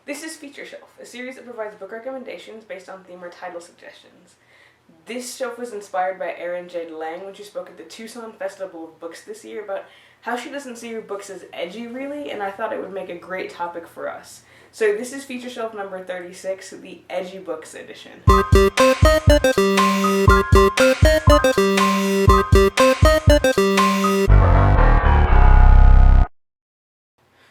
This is Feature Shelf, a series that provides book recommendations based on theme or title suggestions. This shelf was inspired by Erin Jade Lang when she spoke at the Tucson Festival of Books this year about how she doesn't see her books as edgy really, and I thought it would make a great topic for us. So this is Feature Shelf number 36, the Edgy Books edition.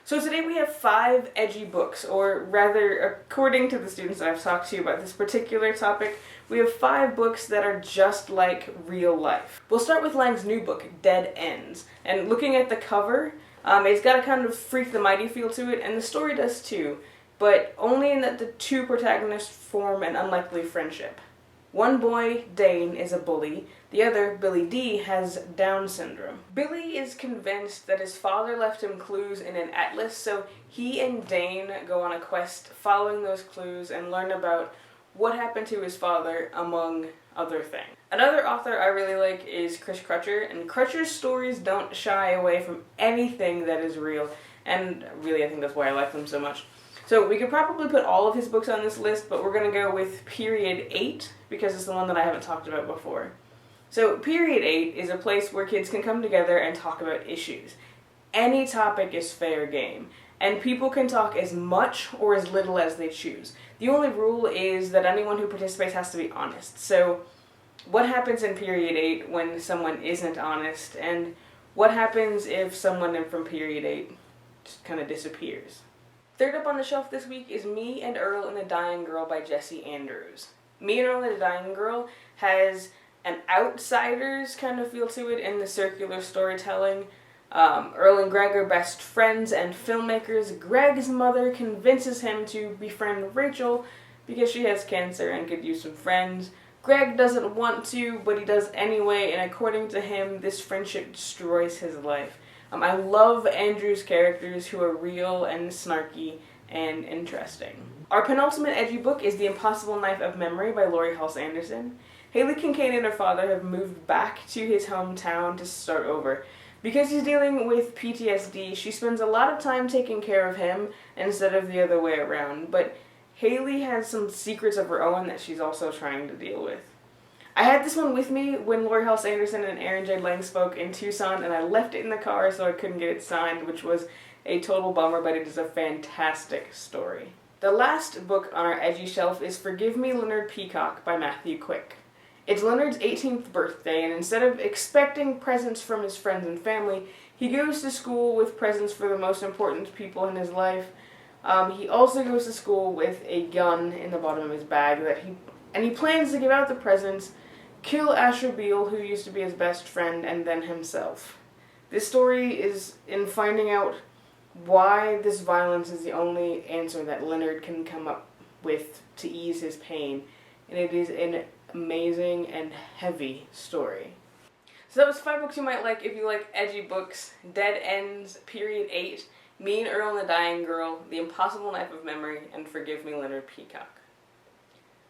So today we have 5 edgy books, or rather, according to the students that I've talked to about this particular topic, we have 5 books that are just like real life. We'll start with Lang's new book, Dead Ends, and looking at the cover, it's got a kind of Freak the Mighty feel to it, and the story does too, but only in that the 2 protagonists form an unlikely friendship. One boy, Dane, is a bully. The other, Billy D, has Down syndrome. Billy is convinced that his father left him clues in an atlas, so he and Dane go on a quest following those clues and learn about what happened to his father, among other things. Another author I really like is Chris Crutcher, and Crutcher's stories don't shy away from anything that is real, and really I think that's why I like them so much. So we could probably put all of his books on this list, but we're going to go with Period 8, because it's the one that I haven't talked about before. So Period 8 is a place where kids can come together and talk about issues. Any topic is fair game, and people can talk as much or as little as they choose. The only rule is that anyone who participates has to be honest. So what happens in Period 8 when someone isn't honest, and what happens if someone from Period 8 just kind of disappears? Third up on the shelf this week is Me and Earl and the Dying Girl by Jessie Andrews. Me and Earl and the Dying Girl has an outsider's kind of feel to it in the circular storytelling. Earl and Greg are best friends and filmmakers. Greg's mother convinces him to befriend Rachel because she has cancer and could use some friends. Greg doesn't want to, but he does anyway, and according to him, this friendship destroys his life. I love Andrew's characters who are real and snarky and interesting. Our penultimate edgy book is The Impossible Knife of Memory by Laurie Halse Anderson. Haley Kincaid and her father have moved back to his hometown to start over. Because he's dealing with PTSD, she spends a lot of time taking care of him instead of the other way around, but Haley has some secrets of her own that she's also trying to deal with. I had this one with me when Laurie Halse Anderson and Erin Jade Lang spoke in Tucson, and I left it in the car so I couldn't get it signed, which was a total bummer, but it is a fantastic story. The last book on our edgy shelf is Forgive Me, Leonard Peacock by Matthew Quick. It's Leonard's 18th birthday, and instead of expecting presents from his friends and family, he goes to school with presents for the most important people in his life. He also goes to school with a gun in the bottom of his bag and he plans to give out the presents, kill Asher Beale, who used to be his best friend, and then himself. This story is in finding out why this violence is the only answer that Leonard can come up with to ease his pain, and it is an amazing and heavy story. So that was 5 books you might like if you like edgy books: Dead Ends, Period 8, Me and Earl and the Dying Girl, The Impossible Knife of Memory, and Forgive Me, Leonard Peacock.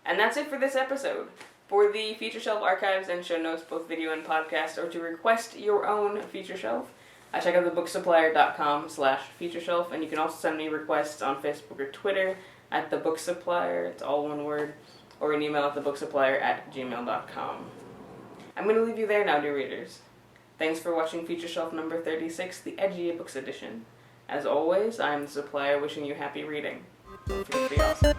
And that's it for this episode. For the Feature Shelf archives and show notes, both video and podcast, or to request your own Feature Shelf, check out thebooksupplier.com/featureshelf, and you can also send me requests on Facebook or Twitter at thebooksupplier, it's all one word, or an email at thebooksupplier@gmail.com. I'm going to leave you there now, dear readers. Thanks for watching Feature Shelf number 36, the Edgy Books edition. As always, I'm the supplier wishing you happy reading. Don't forget to be awesome.